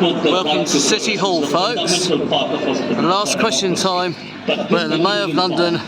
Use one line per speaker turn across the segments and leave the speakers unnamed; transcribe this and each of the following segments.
Welcome to City Hall, folks. The last question time where the Mayor of London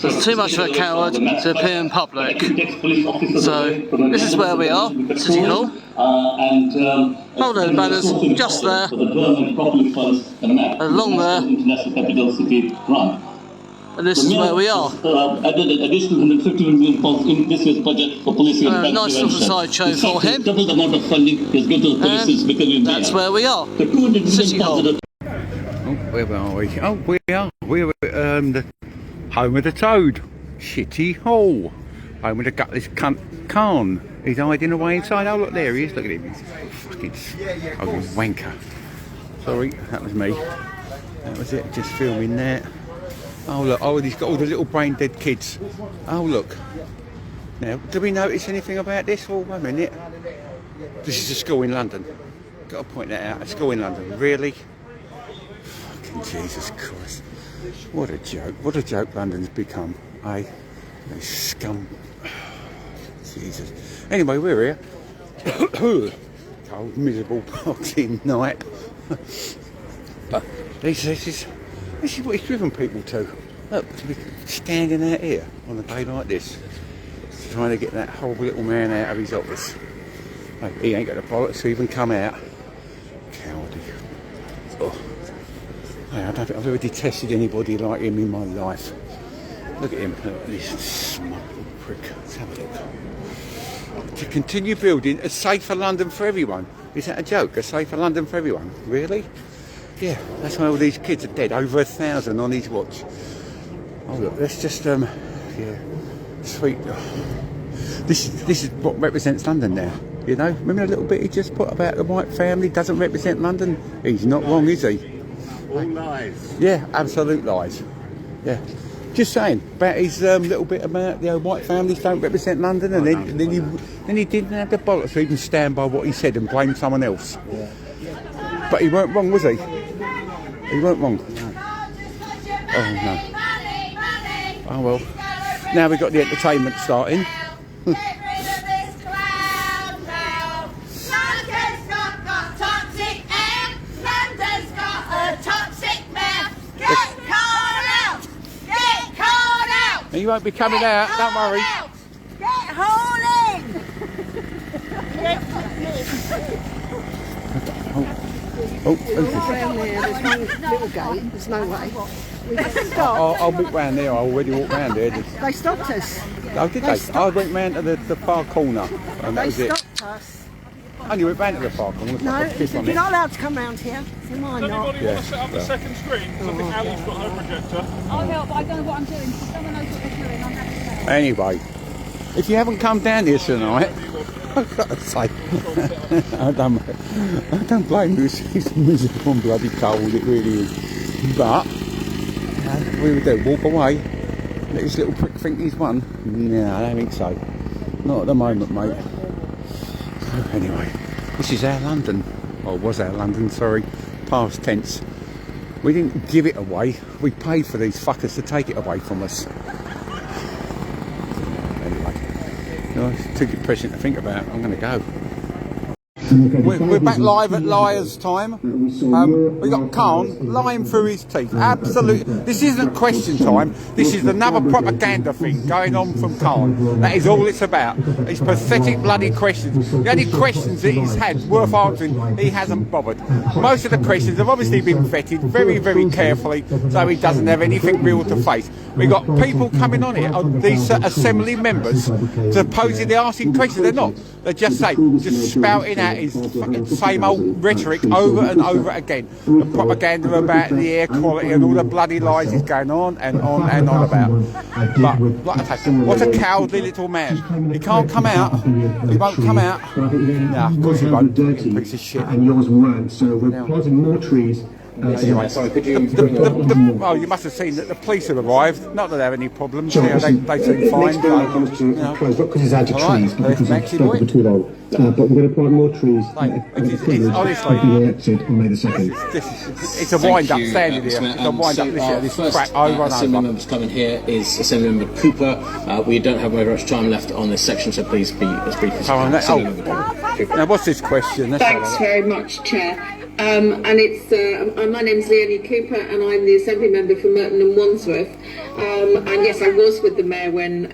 was too much of a coward to appear in public. So this is where we are, City Hall. Hold on, banners, just there, along there. And this is where we are. Nice little sideshow for him. And that's where we are. City Hall.
Oh, where are we? Oh, we are. We're at the home of the Toad. Shitty Hall. Home of the gutless cunt Khan. He's hiding away inside. Oh, look, there he is. Look at him. He's fucking wanker. Sorry, that was me. That was it. Just filming there. Oh look, oh, he's got all the little brain dead kids. Oh look. Now, do we notice anything about this? Oh, wait a minute. This is a school in London. Got to point that out. A school in London. Really? Fucking Jesus Christ. What a joke. What a joke London's become. Eh? They scum. Jesus. Anyway, we're here. Cold, miserable, boxing night. But this is what he's driven people to. Look, to be standing out here on a day like this, trying to get that horrible little man out of his office. Like, he ain't got the bollocks to even come out. Cowardly. Oh. Hey, I don't think I've ever detested anybody like him in my life. Look at him. Look at this smug little prick. Let's have a look. To continue building a safer London for everyone. Is that a joke? A safer London for everyone? Really? Yeah, that's why all these kids are dead. Over 1,000 on his watch. Oh look, let's just yeah, sweet. Oh. This is what represents London now. You know, remember a little bit he just put about the white family doesn't represent London. He's not wrong, is he?
All lies.
Yeah, absolute lies. Yeah, just saying about his little bit about white families don't represent London, and then he didn't have the bollocks to even stand by what he said and blame someone else. Yeah. But he weren't wrong, was he? He weren't wrong. No. Oh no. Oh well. Now we've got the entertainment starting. You won't be coming out, don't worry.
Get hauling!
Oh,
Around there, there's one little gate, there's no way.
I'll walk round there, I already walked round there.
They stopped us.
Oh, did they? I went round to the far corner and that was it.
They stopped us.
Oh, you went round to the far corner?
No, you're not allowed to come round here. You might not.
Anybody want to set up the second screen? Because I think Ali's got her projector.
I'll help, but I don't know what I'm doing. Someone knows what they're doing. I'm happy to help.
Anyway, if you haven't come down here tonight, I've got to say, I don't blame you. It's miserable and bloody cold, it really is. But we would do walk away. Let this little prick think he's won. No, I don't think so. Not at the moment, mate. So anyway, this is our London. Or was our London, sorry. Past tense. We didn't give it away. We paid for these fuckers to take it away from us. It's too depressing to think about. I'm going to go. We're back live at Liar's Time. We got Khan lying through his teeth. Absolutely. This isn't question time. This is another propaganda thing going on from Khan. That is all it's about. These pathetic bloody questions. The only questions that he's had worth answering, he hasn't bothered. Most of the questions have obviously been vetted very, very carefully, so he doesn't have anything real to face. We got people coming on here, these assembly members, supposedly asking questions. They're not. They're just spouting out his fucking same old rhetoric over and over again. The propaganda about the air quality and all the bloody lies is going on and on and on about. But, like I say, what a cowardly little man. He can't come out. He won't come out. No, of course he won't. Piece of shit.
And yours weren't, so we're planting more trees
Anyway,
Sorry, could you bring your...
well, you must have seen that the police have arrived. Not that they have any problems. You know, they seem fine.
Next door comes to close, not because it's out of trees, but because it's
boy.
for too long. But we're going to plant more trees.
Honestly,
be elected on May the 2nd.
It's a wind-up standing here. It's a wind-up this crap over and
Assembly
over.
members coming here is Assemblymember Cooper. We don't have very much time left on this section, so please be as brief as you can.
Now, what's this question?
Thanks very much, Chair. And it's my name's Leonie Cooper, and I'm the Assembly member for Merton and Wandsworth. And yes, I was with the Mayor when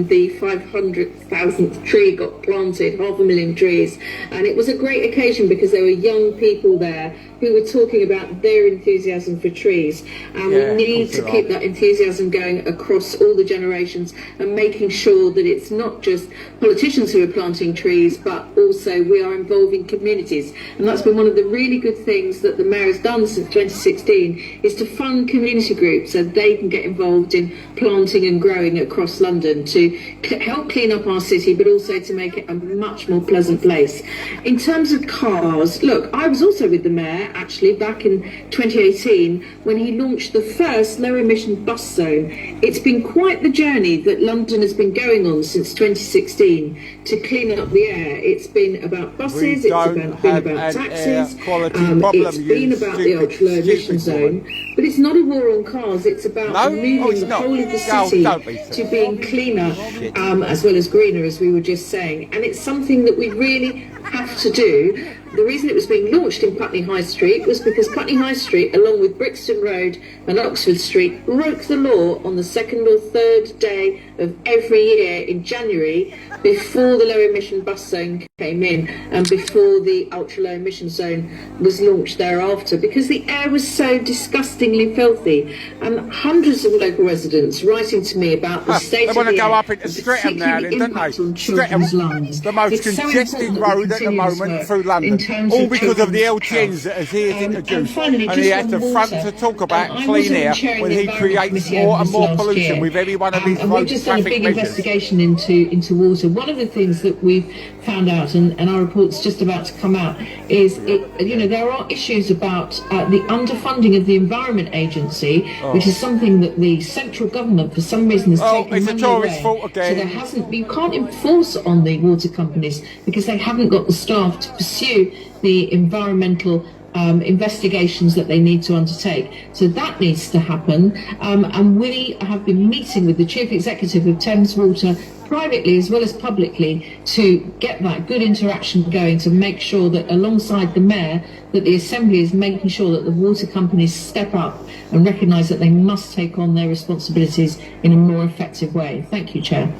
the 500,000th tree got planted, 500,000 trees, and it was a great occasion because there were young people there who were talking about their enthusiasm for trees. And we need to keep that enthusiasm going across all the generations and making sure that it's not just politicians who are planting trees, but also we are involving communities. And that's been one of the really good things that the Mayor has done since 2016, is to fund community groups so they can get involved in planting and growing across London to help clean up our city, but also to make it a much more pleasant place. In terms of cars, look, I was also with the Mayor actually back in 2018 when he launched the first low emission bus zone. It's been quite the journey that London has been going on since 2016 to clean up the air. It's been about buses, it's been about taxis, it's been about the ultra low emission zone, but it's not a war on cars, it's about moving the whole of the city to being cleaner as well as greener, as we were just saying. And it's something that we really have to do. The reason it was being launched in Putney High Street was because Putney High Street, along with Brixton Road and Oxford Street, broke the law on the second or third day of every year in January, before the low emission bus zone came in and before the ultra low emission zone was launched thereafter, because the air was so disgustingly filthy. And hundreds of local residents writing to me about the state of the air.
They want to go up into Streatham now, don't they? Streatham's the most congested road at the moment through London. All because of the LTNs that he has introduced. And he has the front to talk about clean air when he creates more and more pollution with every one of his road traffic measures. We've just done a big investigation into water. One of the things that we've found out, and our report's just about to come out, is there are issues about the underfunding of the Environment Agency, which is something that the central government for some reason has taken money away. Fault again. So there hasn't, you can't enforce on the water companies because they haven't got the staff to pursue the environmental investigations that they need to undertake. So that needs to happen, and we have been meeting with the Chief Executive of Thames Water privately as well as publicly to get that good interaction going, to make sure that alongside the Mayor that the Assembly is making sure that the water companies step up and recognise that they must take on their responsibilities in a more effective way. Thank you, Chair.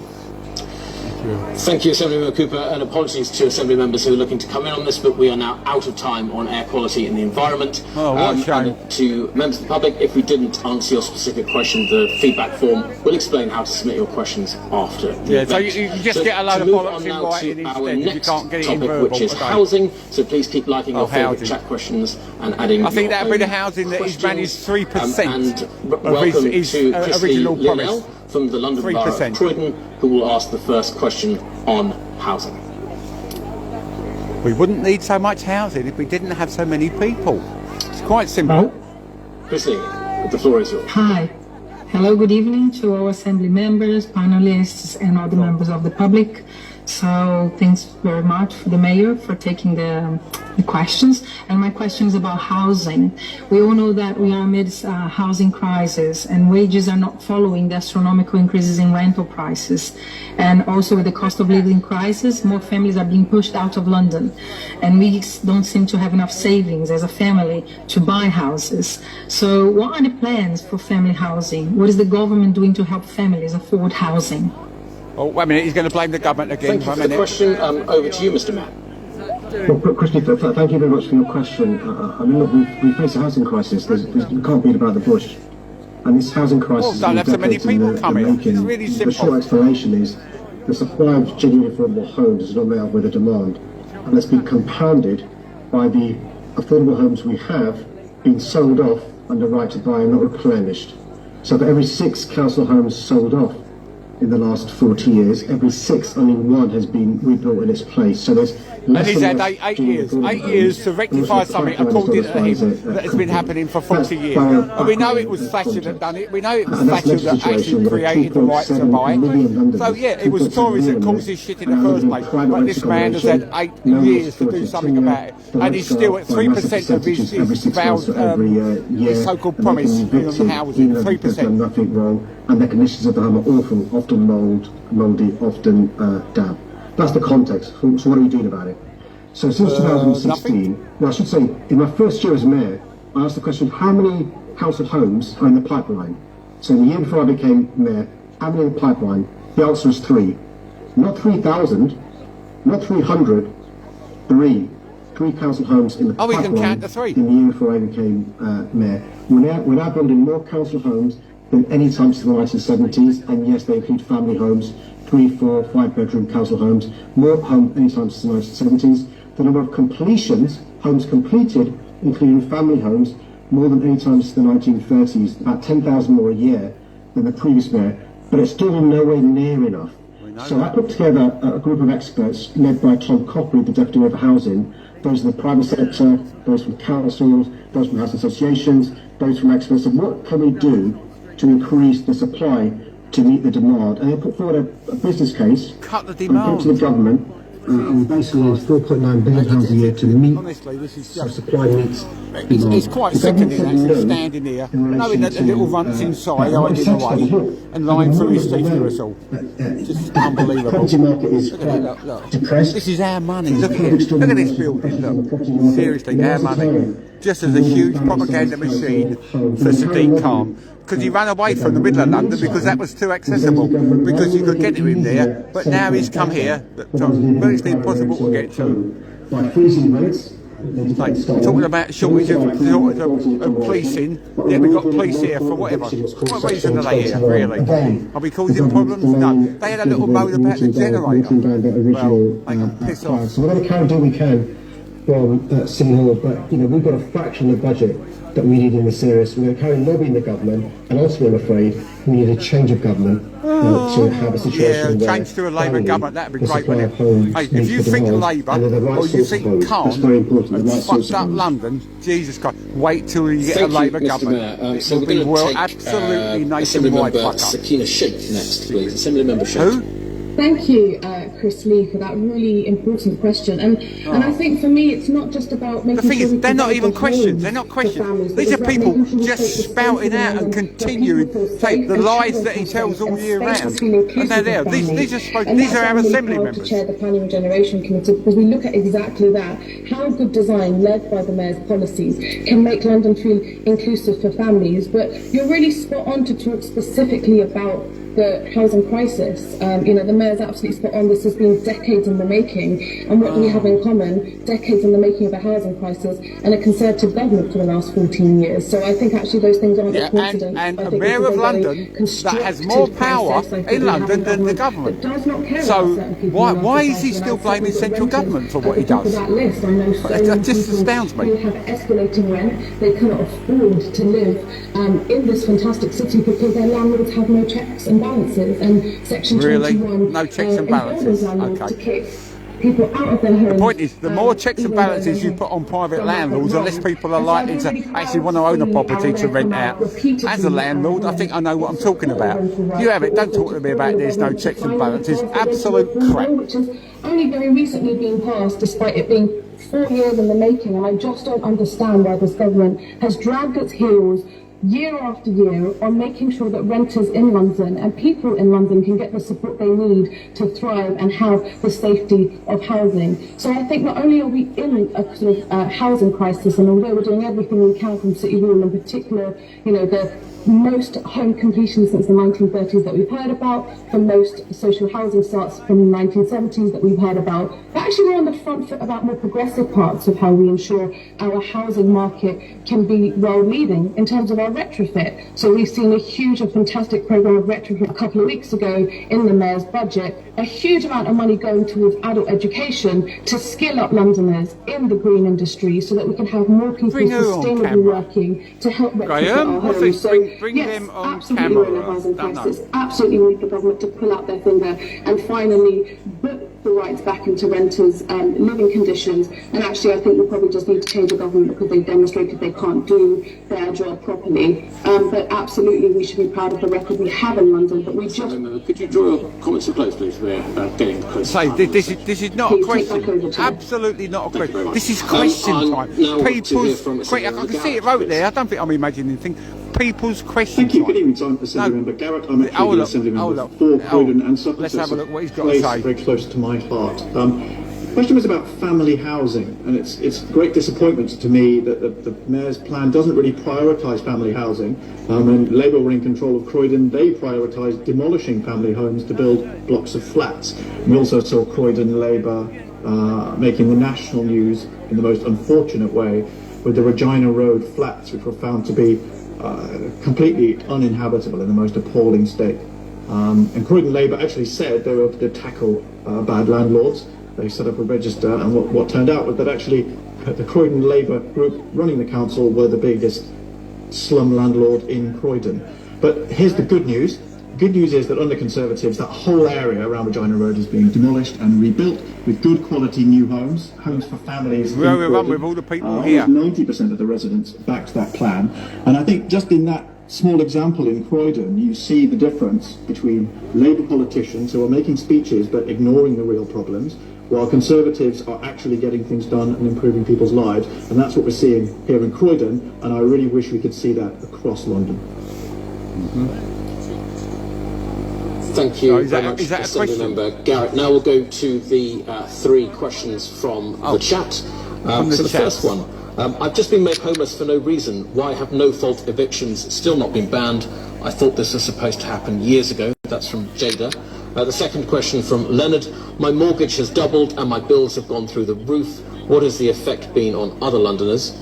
Thank you, Assemblymember Cooper, and apologies to Assembly members who are looking to come in on this, but we are now out of time on air quality in the environment. And to members of the public, if we didn't answer your specific question, the feedback form will explain how to submit your questions after the event.
So you just get a load of bollocks in writing instead if you can't get it in verbal.
Which is housing, so please keep liking your favourite chat questions and adding
I think that would be the housing that he's managed 3% of his original promise.
From the London Borough of Croydon, who will ask the first question on housing.
We wouldn't need so much housing if we didn't have so many people. It's quite simple.
Christine, the floor is yours.
Hi. Hello, good evening to all Assembly members, panelists, and all the members of the public. So thanks very much for the Mayor for taking the questions. And my question is about housing. We all know that we are amidst a housing crisis, and wages are not following the astronomical increases in rental prices. And also with the cost of living crisis, more families are being pushed out of London. And we don't seem to have enough savings as a family to buy houses. So what are the plans for family housing? What is the government doing to help families afford housing?
Oh, wait a minute, he's going to blame the government again.
Thank you for the question. Over to you, Mr. Mayor.
Well, Christy, thank you very much for your question. I mean, look, we face a housing crisis. We can't beat about the bush. And this housing crisis is
don't have so many people coming. It's really simple.
The short explanation is the supply of genuine affordable homes is not met up with the demand. And that's been compounded by the affordable homes we have being sold off under right to buy and not replenished. So for every 6 council homes sold off, in the last 40 years. Every 6, only 1 has been rebuilt in its place. So there's
and he's had 8 years. 8 years to rectify something, according to him, that has been happening for 40 years. And we know it was Thatcher that done it. We know it was Thatcher that actually created the right to buy. So yeah, it was Tories that caused this shit in the first place. But this man has had 8 years to do something about it. And he's still at 3% of his vowed, his so-called promise on housing. 3%.
Nothing wrong. And the conditions of the home are awful, often mouldy, often damp. That's the context. So what are we doing about it? So since 2016, well, I should say, in my first year as mayor, I asked the question, how many household homes are in the pipeline? So in the year before I became mayor, how many in the pipeline? The answer is 3. Not 3,000, not 300, 3. 3 council homes in the pipeline.
We can count the 3.
In the year before I became mayor. We're now building more council homes than any time since the 1970s, and yes, they include family homes, 3, 4, 5 bedroom council homes, more homes any time since the 1970s. The number of completions, homes completed, including family homes, more than any time since the 1930s, about 10,000 more a year than the previous mayor, but it's still nowhere near enough. So I put together a group of experts led by Tom Copley, the Deputy Mayor for Housing, those in the private sector, those from councils, those from housing associations, those from experts, and what can we do to increase the supply to meet the demand? And they put forward a business case.
Cut the demand.
To the government. Basically, it's £4.9 billion a year to meet.
Honestly, this is just
supply meets.
It's quite sickening actually standing here, knowing that the little runts inside hiding away and lying through his teeth to us all. Just unbelievable.
Property market is quite depressed.
This is our money. Look at it. Look at this building. Look. Seriously, our money. Just as a huge propaganda machine for Sadiq Khan. Because he ran away from the middle of London because that was too accessible, because you could get him in there, but now he's come here, that's virtually impossible to get to.
By freezing rates,
like, talking about shortage of policing, yeah, we've got police here for whatever. What reason are they here, really? Are we causing problems? No. They had a little moan about the generator. Well, they can piss off.
So we're going to kind of do what we can from City Hall, but we've got a fraction of the budget that we need in this area, so we're going to carry lobbying the government, and also I'm afraid we need a change of government to have a situation where
change to a Labour government, that'd be great, wouldn't it? Hey, if you think Labour or you think Khan has fucked up London, Jesus Christ, wait till you get a Labour government.
So
it will be absolutely nationwide fuck up.
Sakina Sheikh next, please. Assembly Member Sheikh.
Who?
Thank you, Chris Lee, for that really important question. And I think for me, it's not just about making
the thing
sure
is, they're not even questions. They're not questions. These are people just spouting out and continuing the lies that he tells all year round. And they're there. These are our assembly members.
To chair the Planning and Generation Committee, because we look at exactly that. How good design, led by the Mayor's policies, can make London feel inclusive for families. But you're really spot on to talk specifically about the housing crisis. The Mayor's absolutely spot on. This has been decades in the making, and what do we have in common? Decades in the making of a housing crisis and a Conservative government for the last 14 years. So I think actually those things aren't a coincidence.
And a Mayor of London that has more power in London than the government. So why is he still blaming central government for what he does? That just astounds me.
They have escalating rent. They cannot afford to live in this fantastic city because their landlords have no checks and balances, and Section 21
no checks and balances. Okay.
To kick people out of their homes.
The point is, the more checks and balances you put on private landlords, the less people are likely to actually want to own a property to rent out. As a landlord, I think I know what I'm talking about. You have it. Don't talk to me about there's no checks and balances. Absolute crap.
Which has only very recently been passed, despite it being 4 years in the making, and I just don't understand why this government has dragged its heels year after year on making sure that renters in London and people in London can get the support they need to thrive and have the safety of housing. So I think not only are we in a sort of housing crisis, and although we're doing everything we can from City Hall, in particular, the most home completions since the 1930s that we've heard about, the most social housing starts from the 1970s that we've heard about. But actually we're on the front foot about more progressive parts of how we ensure our housing market can be world leading in terms of our retrofit. So we've seen a huge and fantastic programme of retrofit a couple of weeks ago in the Mayor's budget, a huge amount of money going towards adult education to skill up Londoners in the green industry so that we can have more people sustainably working to help retrofit our homes. So
bring
yes,
them on
absolutely
camera.
we're in a housing
Don't know.
crisis. Absolutely we need the government to pull out their finger and finally put the rights back into renters' living conditions. And actually I think we probably just need to change the government because they've demonstrated they can't do their job properly. But absolutely we should be proud of the record we have in London. But we just...
Could you draw your comments to close, please? We're getting close.
Say, this is not a question. Absolutely not a question. This is question time. People's... I can see it wrote there. I don't think I'm imagining anything. People's question
Thank you.
time.
Good evening, I'm Assembly Member Garrett. I'm actually the Assembly Member for Croydon and Suffolk.
Let's have a look what he's got
to
to
say.
say.
Very close to my heart. The question was about family housing, and it's great disappointment to me that the Mayor's plan doesn't really prioritise family housing. When Labour were in control of Croydon, they prioritised demolishing family homes to build blocks of flats. We also saw Croydon Labour making the national news in the most unfortunate way with the Regina Road flats, which were found to be completely uninhabitable in the most appalling state. And Croydon Labour actually said they were to tackle bad landlords. They set up a register, and what turned out was that actually the Croydon Labour group running the council were the biggest slum landlord in Croydon. But here's the good news. Good news is that under Conservatives, that whole area around Regina Road is being demolished and rebuilt with good quality new homes for families.
Where we run with all the people here.
90% of the residents backed that plan. And I think just in that small example in Croydon, you see the difference between Labour politicians who are making speeches but ignoring the real problems, while Conservatives are actually getting things done and improving people's lives. And that's what we're seeing here in Croydon, and I really wish we could see that across London.
Thank you very much, Assembly Member Garrett. Now we'll go to the three questions from the chat. So the first one, I've just been made homeless for no reason. Why have no-fault evictions still not been banned? I thought this was supposed to happen years ago. That's from Jada. The second question from Leonard, my mortgage has doubled and my bills have gone through the roof. What has the effect been on other Londoners?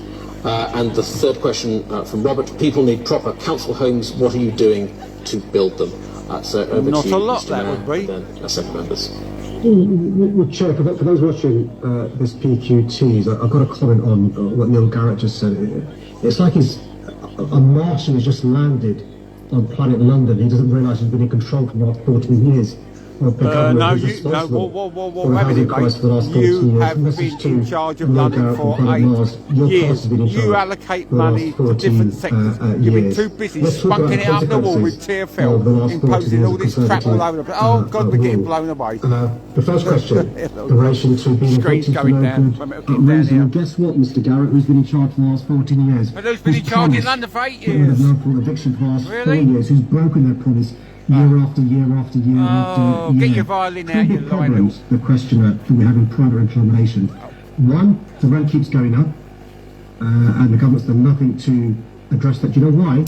And the third question from Robert, people need proper council homes. What are you doing to build them? So over
Not
to you,
a lot,
Mr.
that
Mayor,
would be.
then Assembly members.
Well, Chair, for those watching this PQTs, I've got a comment on what Neil Garrett just said. It's like a Martian has just landed on planet London. He doesn't realise he's been in control for the last 14 years.
Whoa, wait a minute, mate. You have been in charge of London for 8 years. You allocate money to different sectors. You've been too busy spunking it up the wall with TfL, imposing all this crap all over the place. Oh, God, we're getting blown away.
The first question, in relation to being
Screen's going down.
Guess what, Mr. Garrett, who's been in charge for the last 14 years?
But who's been in charge in London for 8 years?
Eviction for the last 4 years, who's broken their promise year after year after year after year.
Get your violin out, you
problems, the question that we have in private accommodation. One, the rent keeps going up, and the government's done nothing to address that. Do you know why?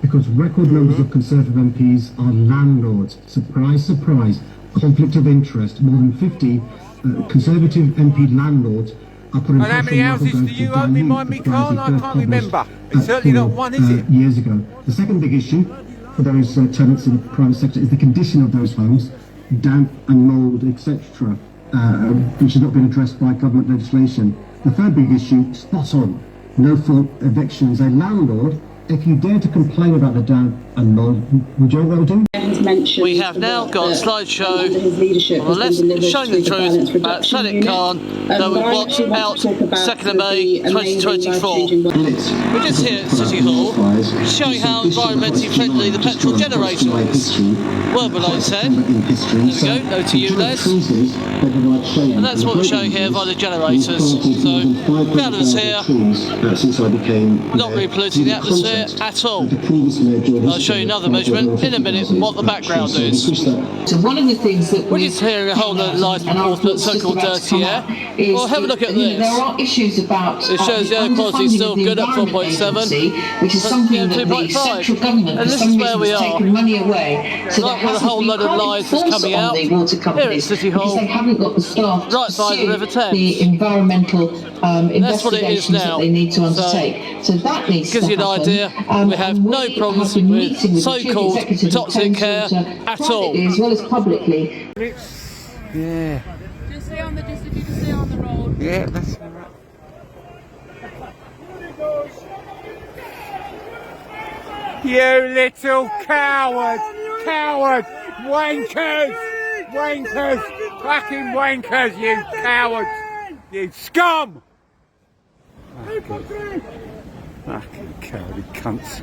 Because record numbers of Conservative MPs are landlords. Surprise, surprise. Conflict of interest. More than 50 Conservative MP landlords are putting.
And how many houses do you own? Remind me, Carl? I can't remember. It's certainly not one, is it?
Years ago. The second big issue for those tenants in the private sector is the condition of those homes, damp and mould, etc., which has not been addressed by government legislation. The third big issue, spot on, no-fault evictions. A landlord, if you dare to complain about the damp and mould, would you know what they'll do?
We have now got a slideshow on the left showing the truth about Sadiq Khan that we watch out 2nd of May 2024. We're just here at City Hall showing how environmentally friendly the petrol generator is. Well below 10. There we go, no to you Les. And that's what we're showing here by the generators. So proud of us here, not really polluting the atmosphere at all. I'll show you another measurement in a minute what the background is.
So one of the things that
we're just hearing a whole lot of lies before so-called dirty air. Well, have a look at this.
There are issues about
it shows the air quality is still good at 4.7,
which is something that the central government
and this is where we are.
Taken money away. So
like with a whole load of lies that's coming out here at City Hall,
they haven't got the staff
right by the River Thames.
The environmental
that's what it is now.
That they need to undertake. So that needs
gives
to
you an idea. We have no problems with so-called toxic care at all.
As well as publicly.
Yeah.
Just stay on the road.
Yeah, that's right. You little coward! Coward! Wankers! Wankers! Fucking wankers, you cowards! You scum! Fucking cowardly cunts.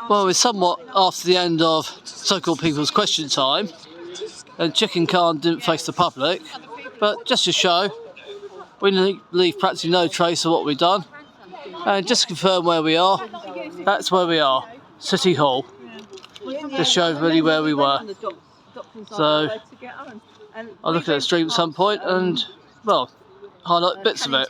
Well, we're somewhat after the end of so-called people's question time, and Chicken Khan didn't face the public, but just to show, we leave practically no trace of what we've done, and just to confirm where we are, that's where we are, City Hall. Just show everybody where we were. So, I'll look at the stream at some point and, well, highlight bits of it.